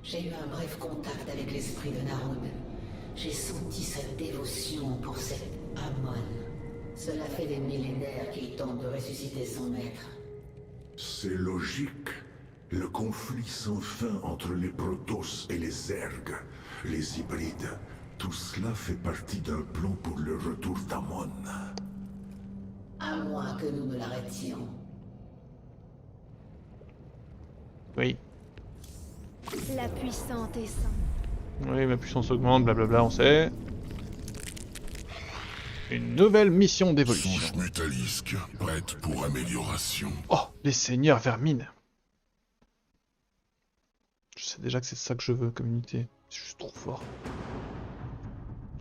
J'ai eu un bref contact avec l'esprit de Narud. J'ai senti sa dévotion pour cet Amon. Cela fait des millénaires qu'il tente de ressusciter son maître. C'est logique. Le conflit sans fin entre les Protoss et les Zerg, les hybrides, tout cela fait partie d'un plan pour le retour d'Amon. À moins que nous ne l'arrêtions. Oui. La puissante est sans. Oui, ma puissance augmente, blablabla, on sait. Une nouvelle mission d'évolution. Souche mutalisque, prête pour amélioration. Oh, les seigneurs vermines. Je sais déjà que c'est ça que je veux comme unité. C'est juste trop fort.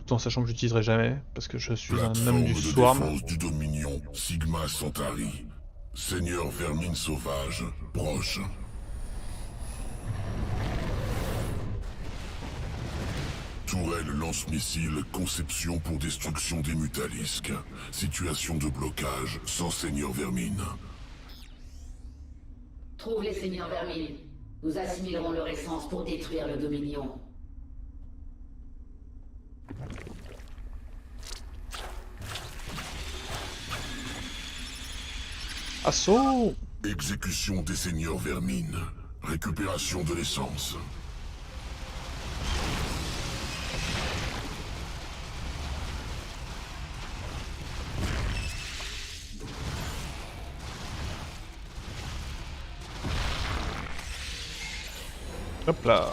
Tout en sachant que j'utiliserai jamais, parce que je suis un homme Plateforme du de Swarm. défense du Dominion, Sigma Centauri. Seigneur vermine sauvage, proche. Tourelle lance-missile, conception pour destruction des mutalisques. Situation de blocage, sans Seigneur vermine. Trouve les seigneurs Vermine. Nous assimilerons leur essence pour détruire le Dominion. Assaut! Exécution des Seigneurs vermine. Récupération de l'essence. Hop là.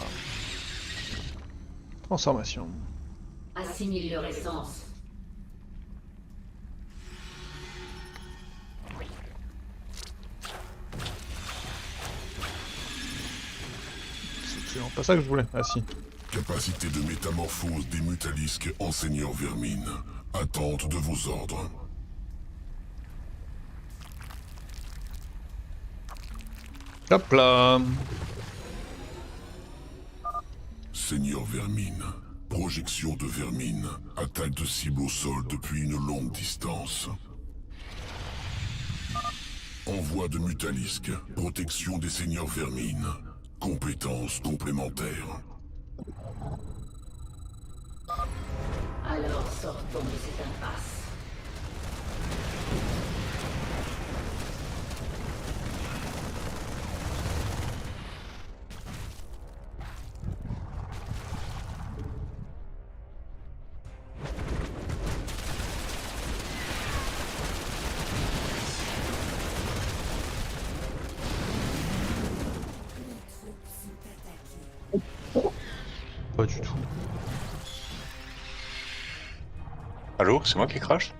Transformation. Assimile leur essence. C'est absolument pas ça que je voulais. Ah si. Capacité de métamorphose des mutalisques en Seigneur vermine. Attente de vos ordres. Hop là. Seigneur vermine. Projection de vermine. Attaque de cible au sol depuis une longue distance. Envoi de mutalisque. Protection des seigneurs vermine. Compétences complémentaires. Alors sortons de cette impasse. Pas du tout. Allô, c'est moi qui crache?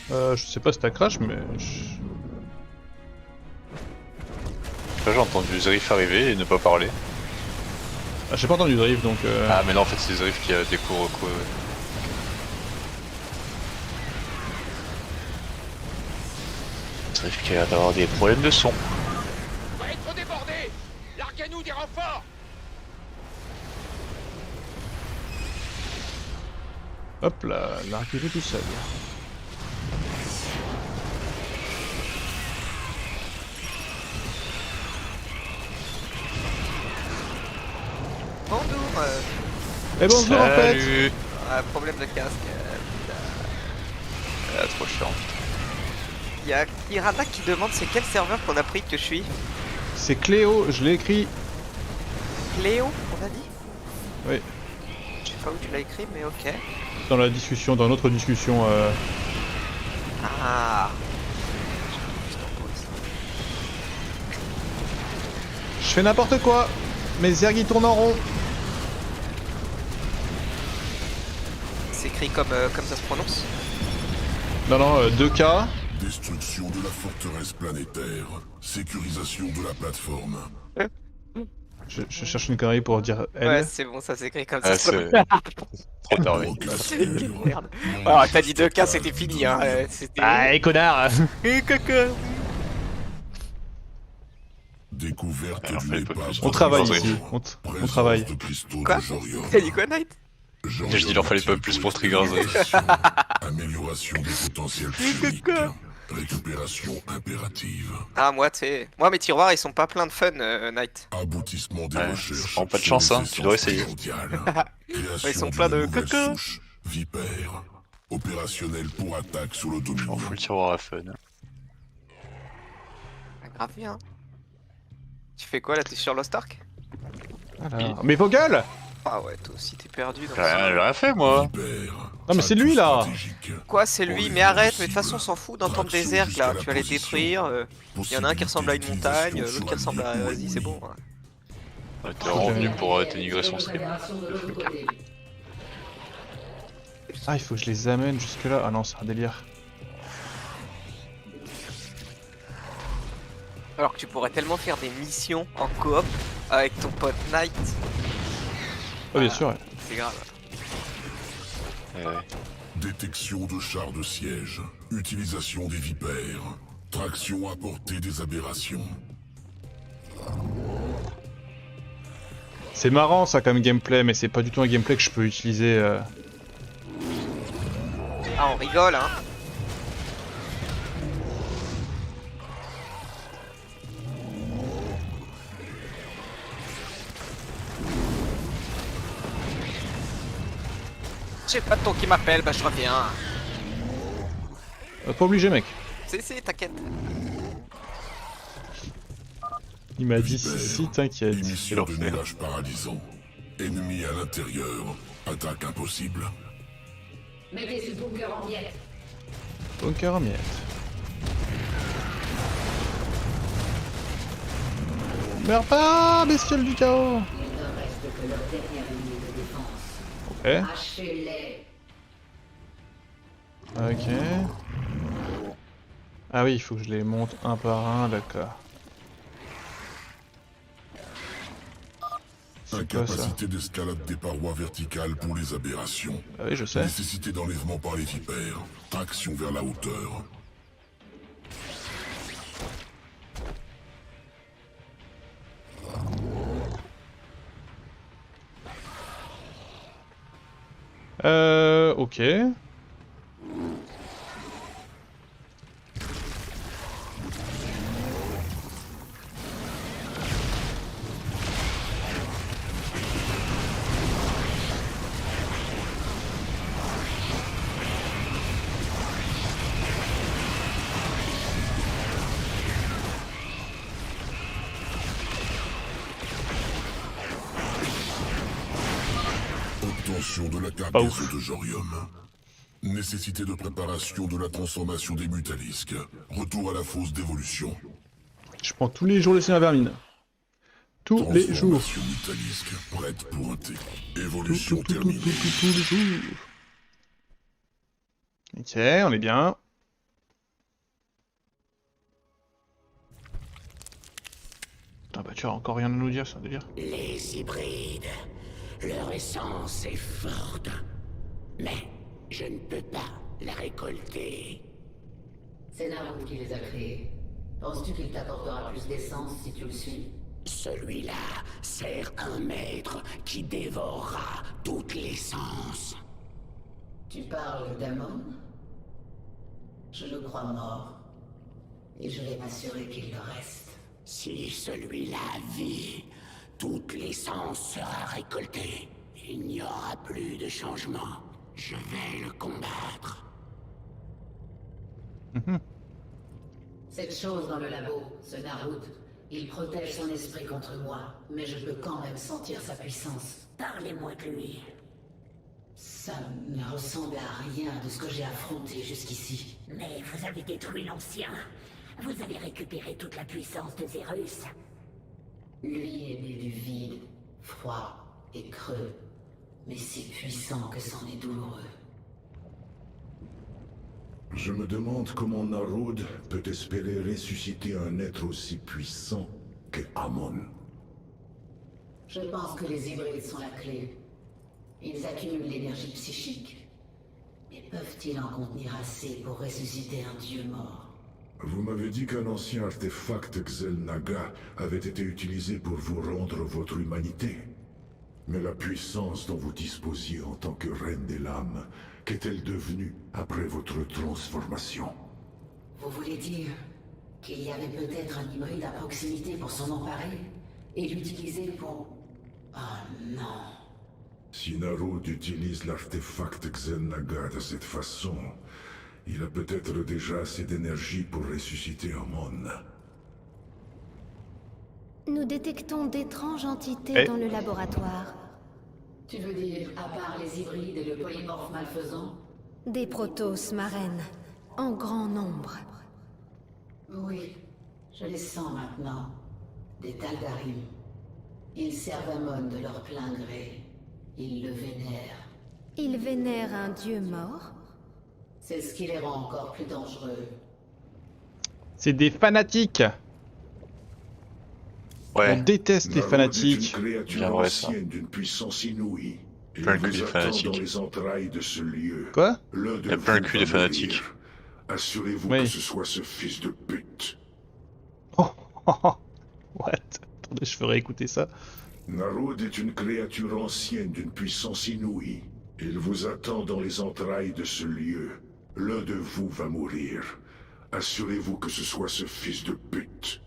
Je sais pas si t'as crash, mais... Là j'ai entendu Zerif arriver et ne pas parler. Ah, j'ai pas entendu de drift, donc... Ah mais non, en fait c'est Zerif qui a découvert quoi. Zerif qui a l'air d'avoir des problèmes de son. On va être débordé. Larguez-nous des renforts. Hop là, l'arrivée tout seul. Bonjour, Et bonjour en fait. Salut. problème de casque. Ah, trop chiant. Il y a Irana qui demande c'est quel serveur qu'on a pris que je suis. C'est Cléo, je l'ai écrit. Cléo, on a dit. Oui. Je sais pas où tu l'as écrit, mais ok. Dans la discussion, dans notre discussion. Ah. Je fais n'importe quoi. Mes Zerg ils tournent en rond. C'est écrit comme ça se prononce. Non, non, 2K. Destruction de la forteresse planétaire. Sécurisation de la plateforme. Je cherche une connerie pour dire L. Ouais, c'est bon, ça s'écrit comme ça. Ah, se c'est prononce. trop tard. Oui. Blocasture. Merde. Alors, t'as dit 2K, c'était fini, hein. C'était. Ah, connard. Découverte Alors, d'une fallait pas épave. plus. On travaille Zerif. ici. On travaille. De cristaux Quoi de Jorion. T'as dit quoi, Knight? Je dis il en fallait pas plus pour trigger Zerif. Amélioration des potentiels Mais psioniques. Récupération impérative. Ah, moi, tu sais. Moi, mes tiroirs, ils sont pas pleins de fun, Knight. Aboutissement des Ouais, recherches. ça prend pas de sur chance, les hein, tu dois essences essayer. primordiales. Création Ils sont d'une pleins de nouvelle caca. souche, Vipère. Opérationnel pour attaque sur le Je Dominion. m'en fous le tiroir à fun. Ah, grave bien. Tu fais quoi là? T'es sur Lost Ark? Alors... Mais vos gueules! Ah ouais, toi aussi t'es perdu dans J'ai ça. rien fait moi. Vipère. Non, mais c'est lui, là. Stratégique. Quoi, c'est lui? Pour Mais arrête, mais de les toute façon, on cibles. s'en fout d'entendre des Traction ergs là. jusqu'à la Tu vas les position. détruire. Il y en a un qui ressemble à une montagne, l'autre qui ressemble à. Vas-y, c'est bon. Ouais, T'es revenu pour dénigrer son stream. Préparation de l'autre côté. Ah, il faut que je les amène jusque là. Ah non, c'est un délire. Alors que tu pourrais tellement faire des missions en coop avec ton pote Knight. Oh, bien sûr, ouais. C'est grave. Ouais. Détection de chars de siège. Utilisation des vipères. Traction à portée des aberrations. C'est marrant ça comme gameplay, mais c'est pas du tout un gameplay que je peux utiliser. Ah, on rigole, hein. J'ai pas de ton qui m'appelle, bah je reviens. Pas obligé, mec. C'est, t'inquiète. Il m'a dit si, t'inquiète. Émission de nuages paralysants. Ennemi à l'intérieur. Attaque impossible. Mettez ce bunker en miettes. Bunker en miettes. Meurs pas, bestiole du chaos. Il ne reste que leur dernière ligne de défense. Ok. Achetez-les. Ok. Ah oui, il faut que je les monte un par un, d'accord. C'est quoi ça? Incapacité d'escalade des parois verticales pour les aberrations. Ah oui, je sais. Nécessité d'enlèvement par les vipères. Traction vers la hauteur. Ok. Obtention de la Pas cargaison ouf. de Jorium. Nécessité de préparation de la transformation des mutalisques. Retour à la fosse d'évolution. Je prends tous les jours le Seigneur Vermine. Tous les jours. Transformation mutalisque prête pour un T. Évolution Tous terminée. les jours. Ok, on est bien. Putain, bah tu as encore rien à nous dire, c'est un délire. Les hybrides. Leur essence est forte. Mais je ne peux pas la récolter. C'est Naruto qui les a créés. Penses-tu qu'il t'apportera plus d'essence si tu le suis? Celui-là sert un maître qui dévorera toute l'essence. Tu parles d'Amon? Je le crois mort. Et je vais m'assurer qu'il le reste. Si celui-là vit, toute l'essence sera récoltée. Il n'y aura plus de changement. Je vais le combattre. Cette chose dans le labo, ce Naruto, il protège son esprit contre moi, mais je peux quand même sentir sa puissance. Parlez-moi de lui. Ça ne ressemble à rien de ce que j'ai affronté jusqu'ici. Mais vous avez détruit l'ancien. Vous avez récupéré toute la puissance de Zerus. Lui est né du vide, froid et creux, mais si puissant que c'en est douloureux. Je me demande comment Narud peut espérer ressusciter un être aussi puissant que Amon. Je pense que les hybrides sont la clé. Ils accumulent l'énergie psychique. Mais peuvent-ils en contenir assez pour ressusciter un dieu mort? Vous m'avez dit qu'un ancien artefact Xel'Naga avait été utilisé pour vous rendre votre humanité. Mais la puissance dont vous disposiez en tant que reine des lames, qu'est-elle devenue après votre transformation? Vous voulez dire qu'il y avait peut-être un hybride à proximité pour s'en emparer et l'utiliser pour... Oh non. Si Narud utilise l'artefact Xel'Naga de cette façon, il a peut-être déjà assez d'énergie pour ressusciter Amon. Nous détectons d'étranges entités dans le laboratoire. Tu veux dire, à part les hybrides et le polymorphe malfaisant? Des protos marraines, en grand nombre. Oui, je les sens maintenant. Des Tal'Darim. Ils servent Amon de leur plein gré. Ils le vénèrent. Ils vénèrent un dieu mort? C'est ce qui les rend encore plus dangereux. C'est des fanatiques. On Ouais, déteste les fanatiques. Est une créature Bien vrai, ça. ancienne d'une puissance inouïe. Il Plein le cul vous des attend fanatiques. dans les entrailles de ce lieu. Quoi? L'un de Il y a plein le vous cul va des fanatiques. mourir. Assurez-vous Oui. que ce soit ce fils de pute. Oh, what? Attendez, je ferai écouter ça. Narud est une créature ancienne d'une puissance inouïe. Il vous attend dans les entrailles de ce lieu. L'un de vous va mourir. Assurez-vous que ce soit ce fils de pute.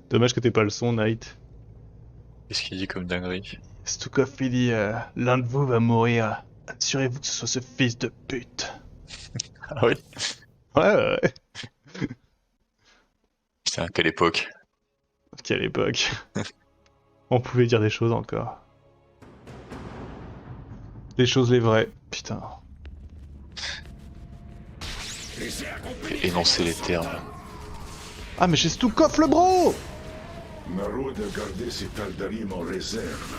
Dommage que t'aies pas le son, Knight. qu'est-ce qu'il dit comme dinguerie? Stukov, il dit l'un de vous va mourir. Assurez-vous que ce soit ce fils de pute. Ah oui? Ouais. Putain, quelle époque. Quelle époque. On pouvait dire des choses encore. Des choses les vraies. Putain. Énoncer les termes. Ah mais j'ai Stukov le bro. Narud a gardé ses Tal'Darim en réserve.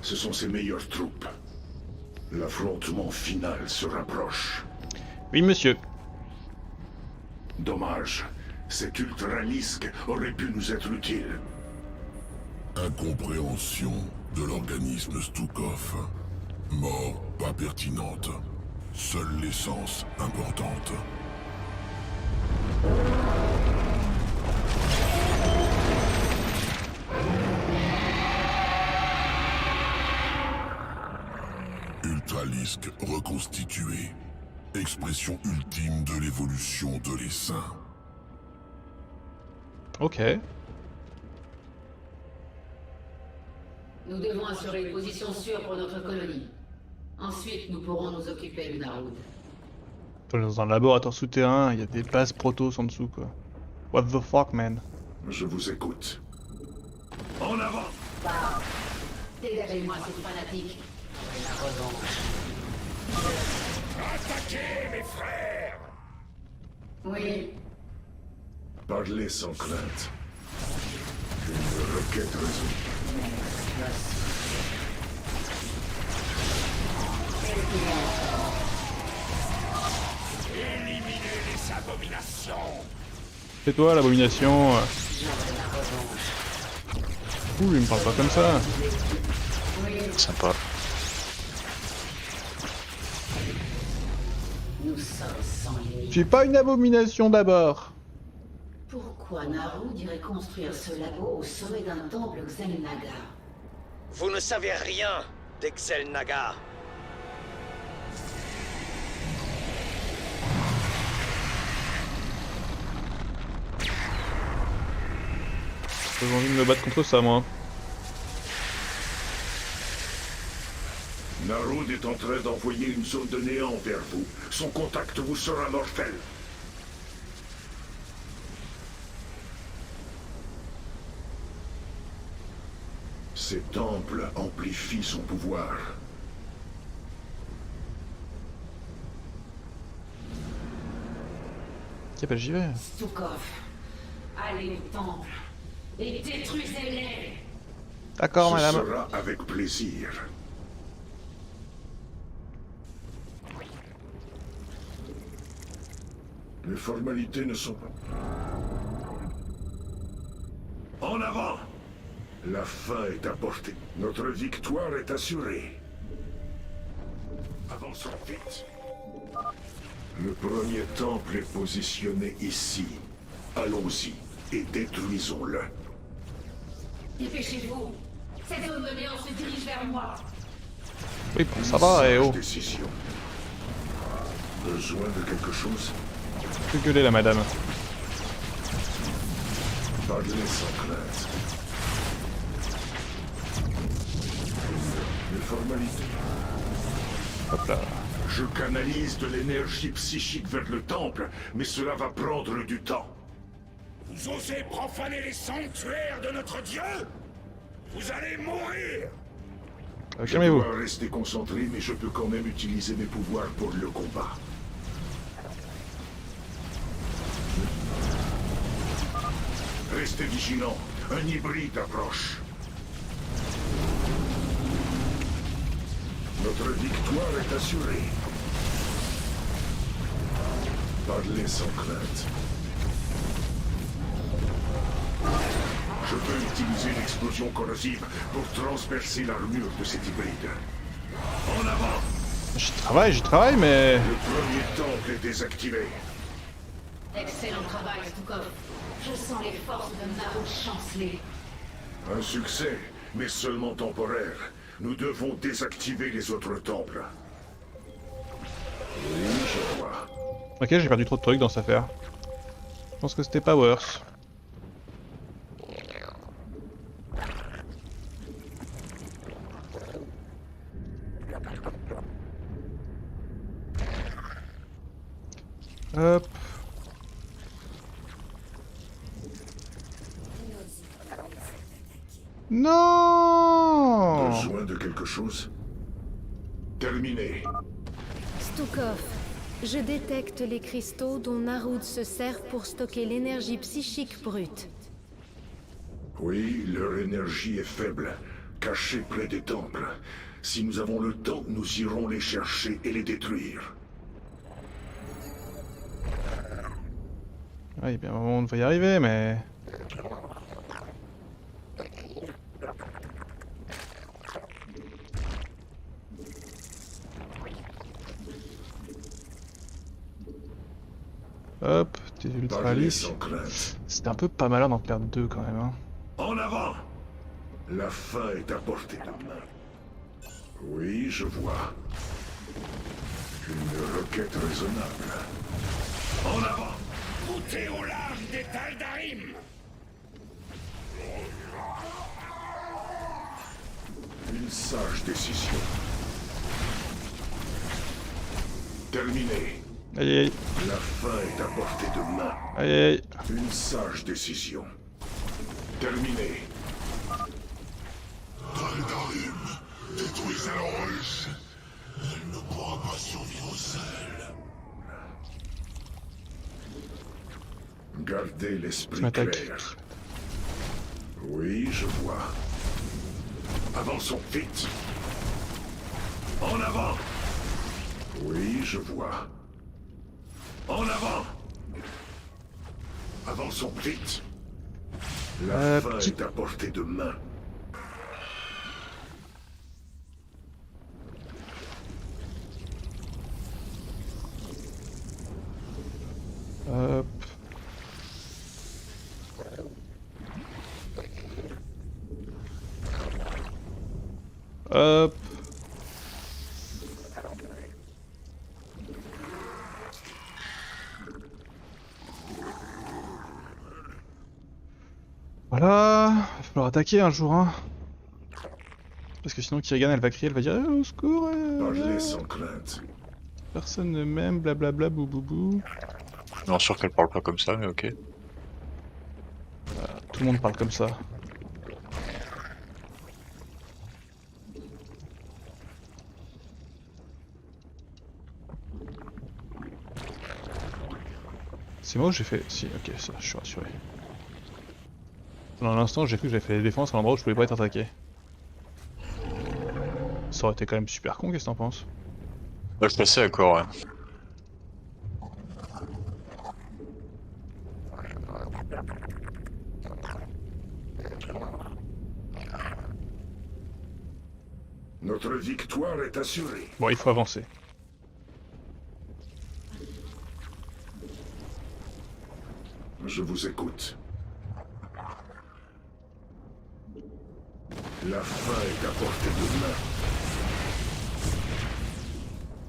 Ce sont ses meilleures troupes. L'affrontement final se rapproche. Oui monsieur. Dommage. Cet ultralisque aurait pu nous être utile. Incompréhension de l'organisme Stukov. Mort pas pertinente. Seule l'essence importante. Ultralisque reconstitué. Expression ultime de l'évolution de l'essaim. Ok. Nous devons assurer une position sûre pour notre colonie. Ensuite, nous pourrons nous occuper de Narud. On est dans un laboratoire souterrain, il y a des bases protos en dessous quoi. What the fuck man? Je vous écoute. En avant! Dégagez-moi ces fanatiques. J'aurai la revanche. Attaquez, mes frères! Oui, Parlez sans crainte. Une requête résolue. Éliminez les abominations! C'est toi l'abomination. Ouh, il me parle pas comme ça. Sympa. nous sommes sans Je limite. suis pas une abomination d'abord. Pourquoi Narud irait construire ce labo au sommet d'un temple Xel'Naga? Vous ne savez rien d'Xel'Naga. J'ai envie de me battre contre ça moi. Narud est en train d'envoyer une zone de néant vers vous. Son contact vous sera mortel. Ces temples amplifient son pouvoir. Tiens, bah j'y vais. Stukov, allez au temple et détruisez-les. D'accord, Ce madame. sera avec plaisir. Les formalités ne sont pas... En avant! La fin est à portée. Notre victoire est assurée. Avançons vite. Le premier temple est positionné ici. Allons-y et détruisons-le. Dépêchez-vous. Cette zone de néant se dirige vers moi. Oui, bon, ça va, eh oh. Décision. Besoin de quelque chose? Que gueuler la madame. Parlez sans crainte. Les formalités. Hop là. Je canalise de l'énergie psychique vers le temple, mais cela va prendre du temps. Vous osez profaner les sanctuaires de notre dieu? Vous allez mourir! Je Calmez-vous. dois rester concentré, mais je peux quand même utiliser mes pouvoirs pour le combat. Restez vigilants. Un hybride approche. Notre victoire est assurée. Parlez sans crainte. Je peux utiliser l'explosion corrosive pour transpercer l'armure de cet hybride. En avant! J'y travaille, mais... Le premier temple est désactivé. Excellent travail, Stukov. Je sens les forces de Narut chanceler. Un succès, mais seulement temporaire. Nous devons désactiver les autres temples. Oui, je vois. Ok, j'ai perdu trop de trucs dans cette affaire. Je pense que c'était pas worse. Hop. Non! Besoin de quelque chose? Terminé. Stukov, je détecte les cristaux dont Narud se sert pour stocker l'énergie psychique brute. Oui, leur énergie est faible, cachée près des temples. Si nous avons le temps, nous irons les chercher et les détruire. Ouais, bien, on va y arriver, mais... Hop, t'es ultra Parlez lisse. sans crainte. C'était un peu pas malin d'en perdre deux quand même. Hein. En avant! La fin est à portée de main. Oui, je vois. Une requête raisonnable. En avant! Goûtez au large des Taldarim! Une sage décision. Terminé. Aïe aïe La fin est à portée de main. aïe aïe. Une sage décision. Terminé. Taldarim, détruisez-la ruche. Elle ne pourra pas survivre seule. Gardez Je l'esprit m'attaque. clair. Oui, je vois. Avançons vite. En avant. Oui, je vois. En avant. Avançons vite. La fin petit- est à portée de main. Hop. Hop. Voilà, va falloir attaquer un jour, hein. Parce que sinon Kirigan elle va crier, elle va dire au secours, Parlez sans crainte. personne ne m'aime, blablabla, bouboubou. Non, sûr qu'elle parle pas comme ça, mais ok. Tout le monde parle comme ça. C'est moi où j'ai fait... Si, ok, ça, je suis rassuré. Pendant l'instant, j'ai cru que j'avais fait les défenses à l'endroit où je pouvais pas être attaqué. Ça aurait été quand même super con, qu'est-ce que t'en penses? Moi, je passais à corps, ouais. Notre victoire est assurée. Bon, il faut avancer. Je vous écoute. La fin est à portée de main.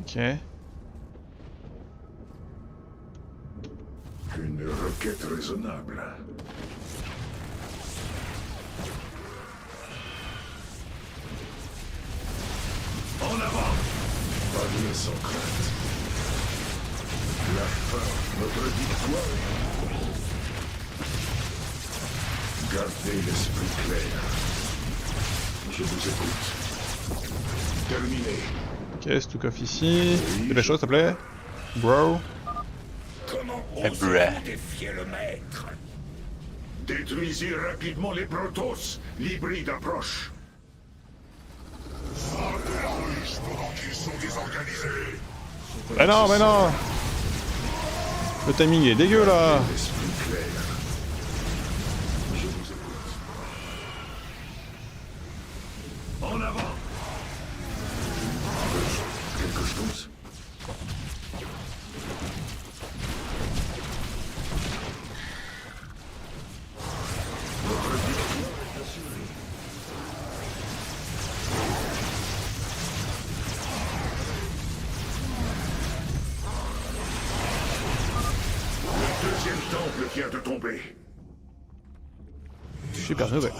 Ok. Une requête raisonnable. En avant! Palier sans crainte. La fin, notre victoire. Gardez l'esprit clair. Je vous écoute. Terminé. Ok, Stukov ici. Dépêche-toi, s'il te plaît. Bro. Comment bruh. osez-vous défier le maître? Détruisez rapidement les Protoss. L'hybride approche. Ils sont désorganisés. Bah non, bah non. Le timing est dégueu là. L'esprit clair. Je vous écoute. En avant! Quelque chose? Notre victoire est assurée. Le deuxième temple vient de tomber. Super nouvelle.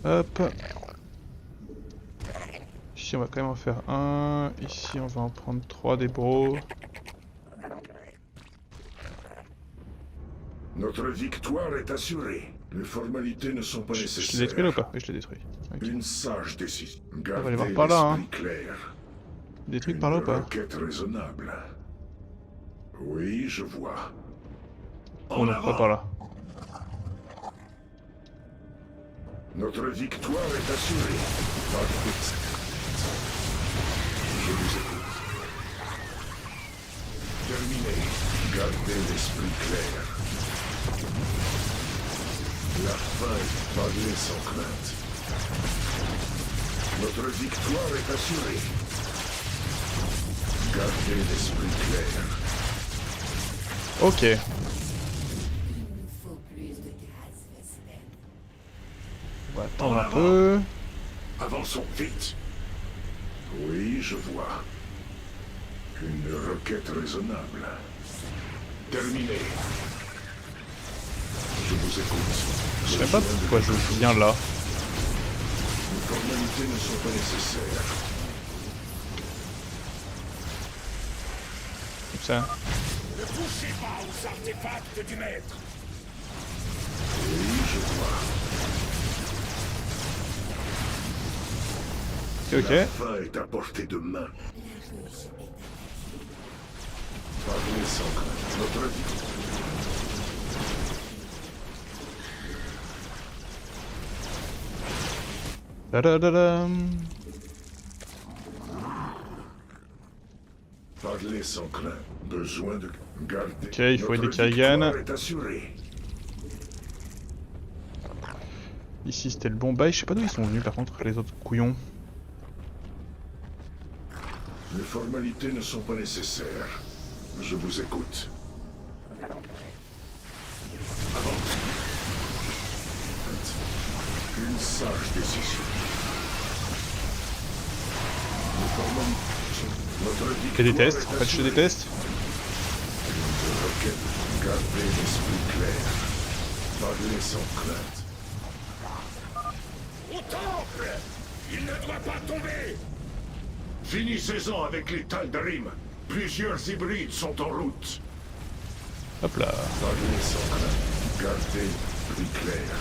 Hop. Ici on va quand même en faire un. Ici on va en prendre 3 des bros. Notre victoire est assurée. Les formalités ne sont pas Je nécessaires. l'ai détruit là ou pas? Oui, je l'ai détruit. Ok. Une sage décision. va aller Gardez voir par là, hein. l'esprit clair. Des trucs par là ou Une pas? requête raisonnable. Oui, je vois. Oh non, pas par là. Notre victoire est assurée. Pas de doute. Je vous écoute. Terminé. Gardez l'esprit clair. La fin est parlée sans crainte. Notre victoire est assurée. Gardez l'esprit clair. Ok. On va attendre un peu. Avançons vite. Oui, je vois. Une requête raisonnable. Terminé. Je vous écoute. Je sais pas pourquoi je viens là. Les formalités ne sont pas nécessaires. Comme ça. Ne touchez pas aux artefacts du maître. Oui, je vois. Ok, ok. La fin est à portée de main. Parlez sans crainte. Notre vie. Tadadadam. Parlez sans crainte. Besoin de garder. Ok, il faut aider Notre Kerrigan. victoire est assurée. Ici c'était le bon bail. Je sais pas d'où ils sont venus par contre, les autres couillons. Les formalités ne sont pas nécessaires. Je vous écoute. Avancez. Une sage décision. Les formalités. Notre victoire Je déteste, est en fait je assurée. déteste. Une requête. Gardez l'esprit clair. Parlez sans crainte. Au temple! Il ne doit pas tomber! Finissez-en avec les Tal'Darim. Plusieurs hybrides sont en route. Hop là. Parlez sans crainte. Gardez l'esprit clair.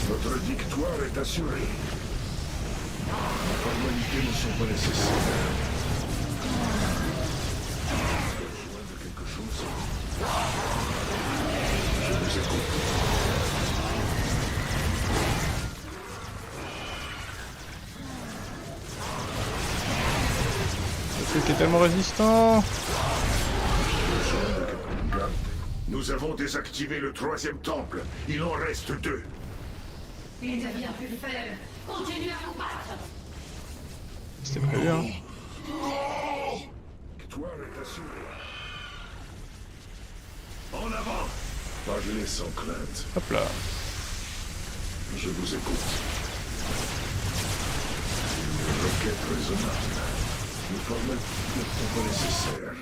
Notre victoire est assurée. Les formalités ne sont pas nécessaires. Besoin de quelque chose? Je vous écoute. Le truc est tellement résistant. Garde. Nous avons désactivé le troisième temple. Il en reste 2. Il devient plus faible. Continuez à combattre. C'était prévu hein. Victoire est assurée. En avant! Parlez sans crainte. Hop là. Je vous écoute. Une requête raisonnable. Les formalités ne sont pas nécessaires.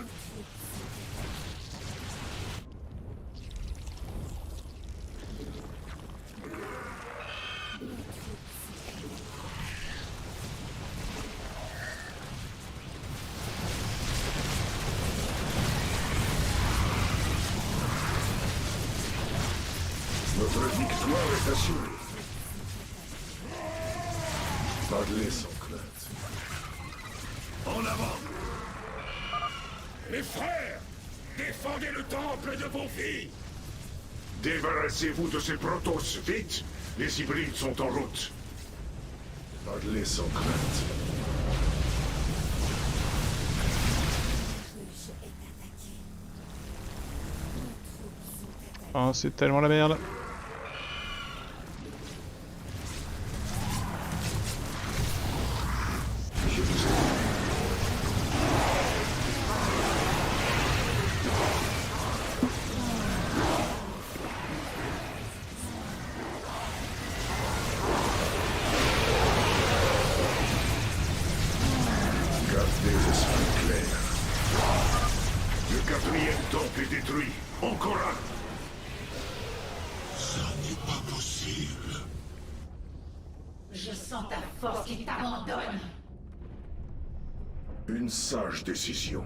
Notre victoire est assurée. Parlez sans crainte. En avant! Mes frères, défendez le temple de vos vies. Débarrassez-vous de ces protos, vite! Les hybrides sont en route. Parlez sans crainte. Oh, c'est tellement la merde. Je vous écoute. Gardez l'esprit clair. Le quatrième temple est détruit. Encore un. Ça n'est pas possible. Je sens ta force qui t'abandonne. Une sage décision.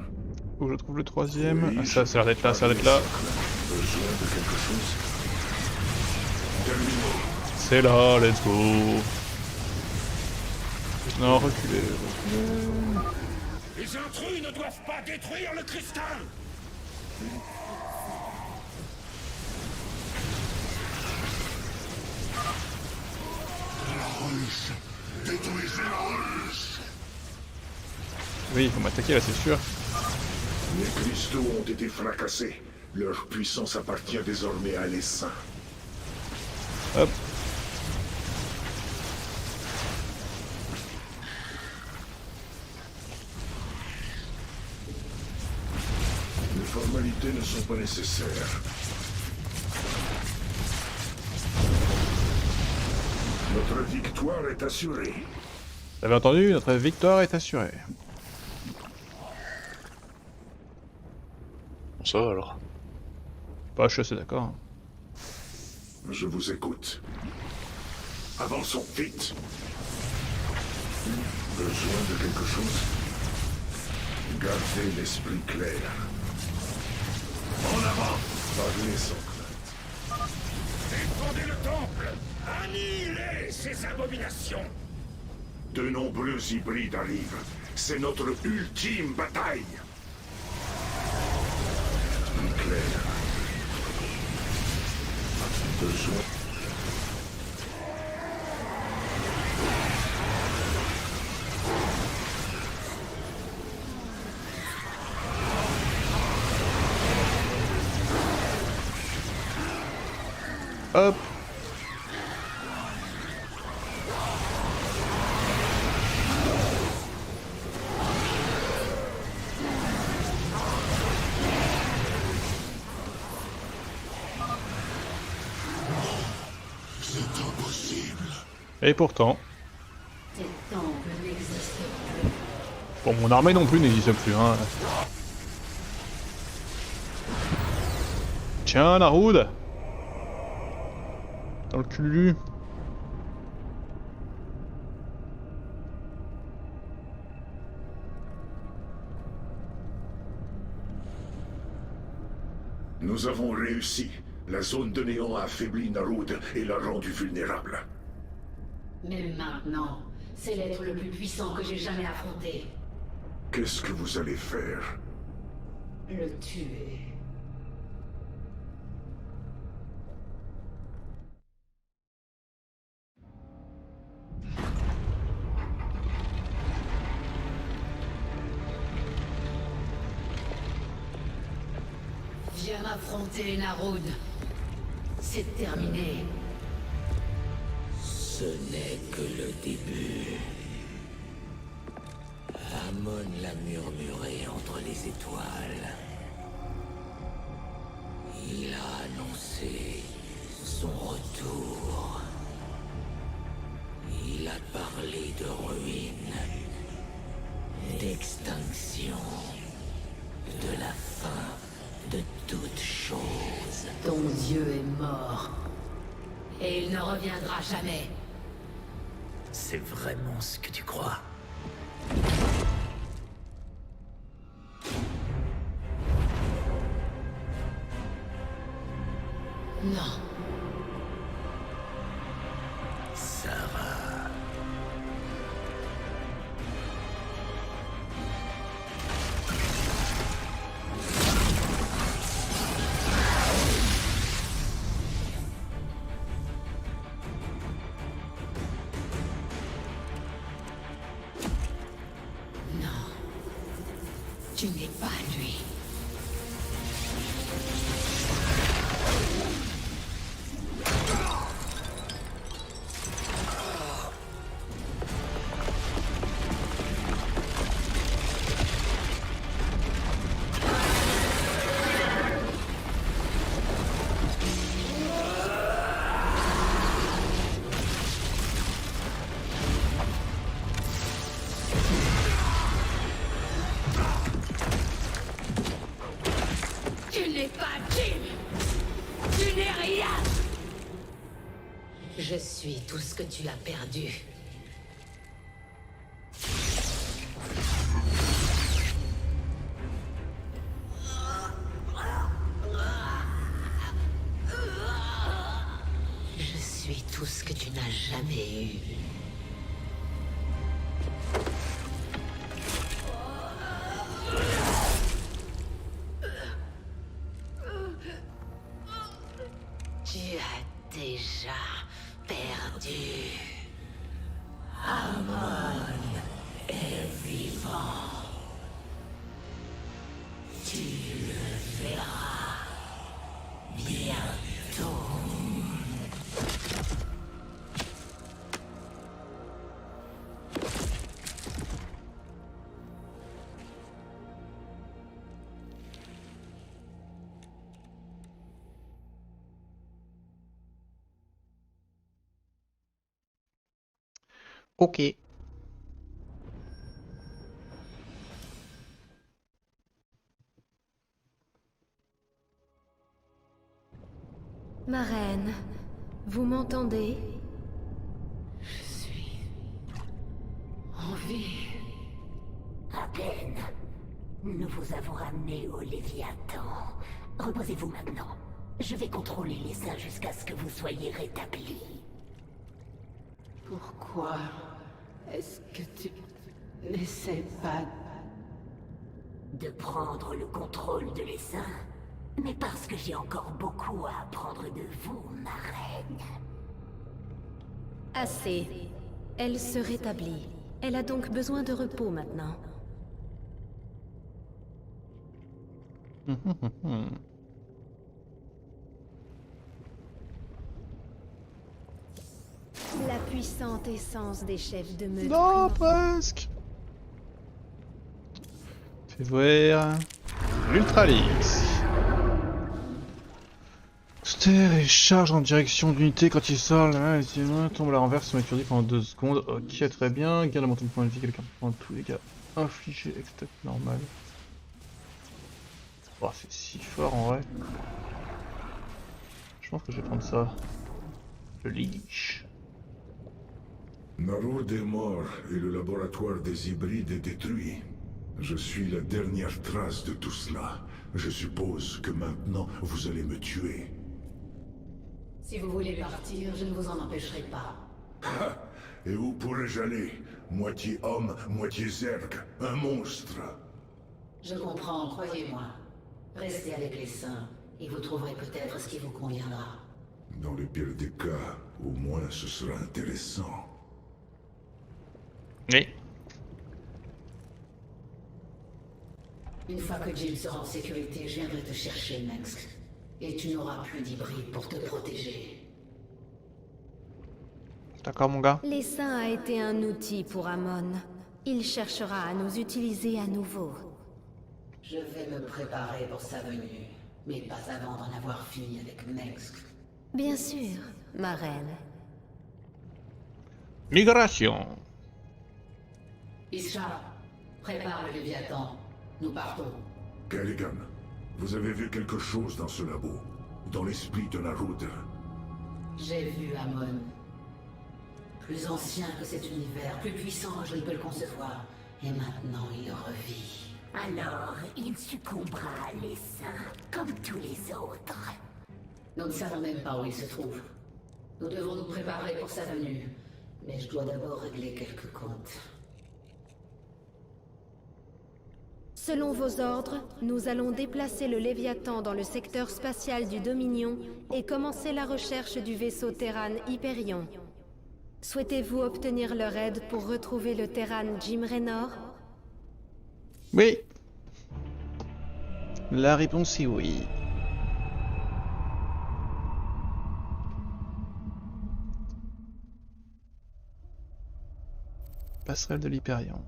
Où je trouve le troisième? Oui, Ah, ça a l'air d'être là, ça a l'air d'être là. Besoin de quelque chose? Terminé. C'est là, let's go. Non, reculez, reculez. Les intrus ne doivent pas détruire le cristal. Détruisez la ruche. Oui, il faut m'attaquer là, c'est sûr. Les cristaux ont été fracassés. Leur puissance appartient désormais à l'essaim. Hop. Les formalités ne sont pas nécessaires. Notre victoire est assurée. Vous avez entendu, notre victoire est assurée. Bon, ça va alors. Bah, je suis assez d'accord. Je vous écoute. Avançons vite. Besoin de quelque chose? Gardez l'esprit clair. En avant! Parlez sans crainte. Défendez le temple. Annihilez ces abominations. De nombreux hybrides arrivent. C'est notre ultime bataille. Esprit clair. Besoin. Hop. C'est impossible. Et pourtant, Ces temples n'existent plus. bon, mon armée non plus n'existe plus, hein. Tiens, Narud. Dans le cul. Nous avons réussi. La zone de néant a affaibli Narud et l'a rendu vulnérable. Mais maintenant, c'est l'être le plus puissant que j'ai jamais affronté. Qu'est-ce que vous allez faire? Le tuer. Viens m'affronter, Narud. C'est terminé. Ce n'est que le début. Amon l'a murmuré entre les étoiles. Il a annoncé son retour. Il a parlé de ruines, d'extinction, de la fin de toute chose. Ton dieu est mort. Et il ne reviendra jamais. C'est vraiment ce que tu crois? Non. Sarah. Non. Tu n'es pas lui. Tu n'es pas Jim. Tu n'es rien. Je suis tout ce que tu as perdu. Je suis tout ce que tu n'as jamais eu. Tu as déjà perdu. Amon est vivant. Tu le verras bientôt. Ok. Ma reine, vous m'entendez? Je suis en vie. À peine. Nous vous avons ramené au Léviathan. Reposez-vous maintenant. Je vais contrôler les saints jusqu'à ce que vous soyez rétablis. Pourquoi est-ce que tu n'essaies pas De prendre le contrôle de l'essaim? Mais parce que j'ai encore beaucoup à apprendre de vous, ma reine. Assez. Elle se rétablit. Elle a donc besoin de repos maintenant. La puissante essence des chefs de meute. Non, presque. Fais voir. L'Ultralix. Ster et charge en direction de l'unité quand il sort. Là, les tombe à la renverse, sont étourdis pendant 2 secondes. Ok, très bien. Gain de montant de points de vie, quelqu'un prend tous les gars infligés, etc. Normal. Oh, c'est si fort en vrai. Je pense que je vais prendre ça. Le leash. Narud est mort et le laboratoire des hybrides est détruit. Je suis la dernière trace de tout cela. Je suppose que maintenant vous allez me tuer. Si vous voulez partir, je ne vous en empêcherai pas. Ha! Et où pourrais-je aller? Moitié homme, moitié zerg. Un monstre. Je comprends, croyez-moi. Restez avec les saints, et vous trouverez peut-être ce qui vous conviendra. Dans le pire des cas, au moins ce sera intéressant. Oui. Une fois que Jill sera en sécurité, je viendrai te chercher, Mengsk. Et tu n'auras plus d'hybride pour te protéger. D'accord, mon gars. L'essaim a été un outil pour Amon. Il cherchera à nous utiliser à nouveau. Je vais me préparer pour sa venue. Mais pas avant d'en avoir fini avec Mengsk. Bien sûr, ma reine. Migration. Ishar, prépare le Léviathan. Nous partons. Kerrigan, vous avez vu quelque chose dans ce labo, dans l'esprit de Narud. J'ai vu Amon. Plus ancien que cet univers, plus puissant que je ne peux le concevoir. Et maintenant il revit. Alors, il succombera à l'essaim, comme tous les autres. Nous ne savons même pas où il se trouve. Nous devons nous préparer pour sa venue. Mais je dois d'abord régler quelques comptes. Selon vos ordres, nous allons déplacer le Léviathan dans le secteur spatial du Dominion et commencer la recherche du vaisseau Terran Hyperion. Souhaitez-vous obtenir leur aide pour retrouver le Terran Jim Raynor? Oui. La réponse est oui. Passerelle de l'Hyperion.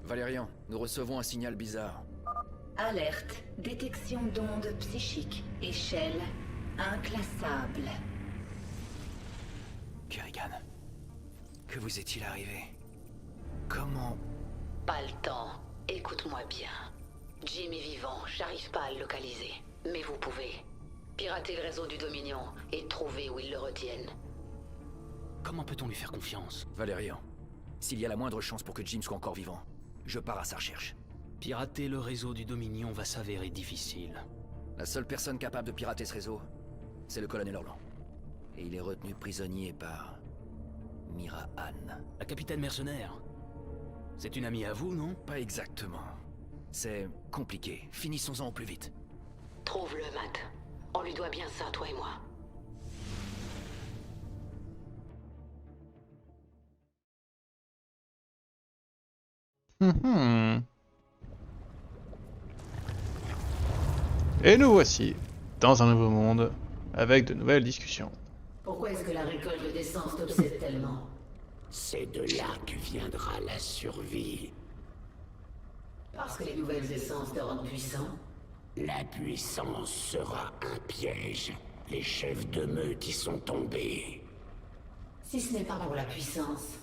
Valérian, nous recevons un signal bizarre. Alerte, détection d'ondes psychiques, échelle inclassable. Kerrigan, que vous est-il arrivé? Comment... Pas le temps. Écoute-moi bien. Jim est vivant, j'arrive pas à le localiser. Mais vous pouvez. Pirater le réseau du Dominion et trouver où ils le retiennent. Comment peut-on lui faire confiance? Valérian, s'il y a la moindre chance pour que Jim soit encore vivant, je pars à sa recherche. Pirater le réseau du Dominion va s'avérer difficile. La seule personne capable de pirater ce réseau, c'est le colonel Orlan. Et il est retenu prisonnier par... Mira Han. La capitaine mercenaire. C'est une amie à vous, non? Pas exactement. C'est compliqué. Finissons-en au plus vite. Trouve-le, Matt. On lui doit bien ça, toi et moi. Et nous voici dans un nouveau monde avec de nouvelles discussions. Pourquoi est-ce que la récolte d'essence t'obsède tellement? C'est de là que viendra la survie. Parce que les nouvelles essences te rendent puissant? La puissance sera un piège. Les chefs de meute y sont tombés. Si ce n'est pas pour la puissance,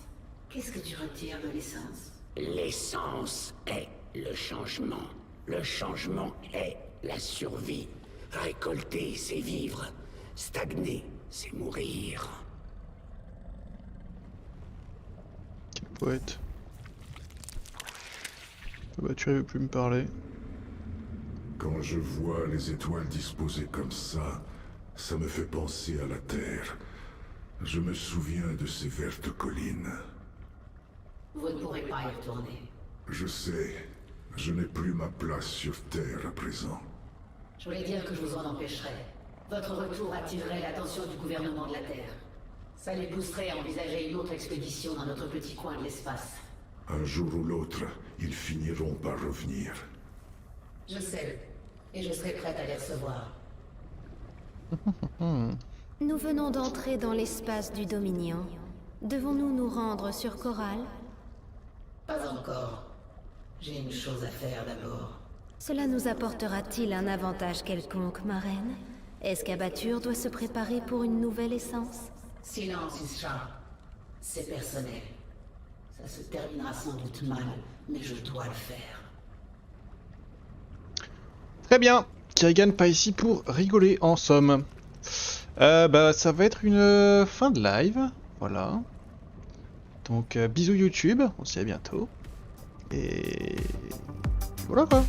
qu'est-ce que tu retires de l'essence? L'essence est le changement. Le changement est la survie. Récolter, c'est vivre. Stagner, c'est mourir. Quel poète. Bah tu veux plus me parler. Quand je vois les étoiles disposées comme ça, ça me fait penser à la Terre. Je me souviens de ces vertes collines. Vous ne pourrez pas y retourner. Je sais, je n'ai plus ma place sur Terre à présent. Je voulais dire que je vous en empêcherais. Votre retour attirerait l'attention du gouvernement de la Terre. Ça les pousserait à envisager une autre expédition dans notre petit coin de l'espace. Un jour ou l'autre, ils finiront par revenir. Je sais, et je serai prête à les recevoir. Nous venons d'entrer dans l'espace du Dominion. Devons-nous nous rendre sur Corral? Pas encore. J'ai une chose à faire d'abord. Cela nous apportera-t-il un avantage quelconque, ma reine? Est-ce qu'Abatur doit se préparer pour une nouvelle essence? Silence, Ishar. C'est personnel. Ça se terminera sans doute mal, mais je dois le faire. Très bien. Kerrigan pas ici pour rigoler en somme. Bah ça va être une fin de live. Voilà. Donc bisous YouTube. On se dit à bientôt. Et voilà quoi.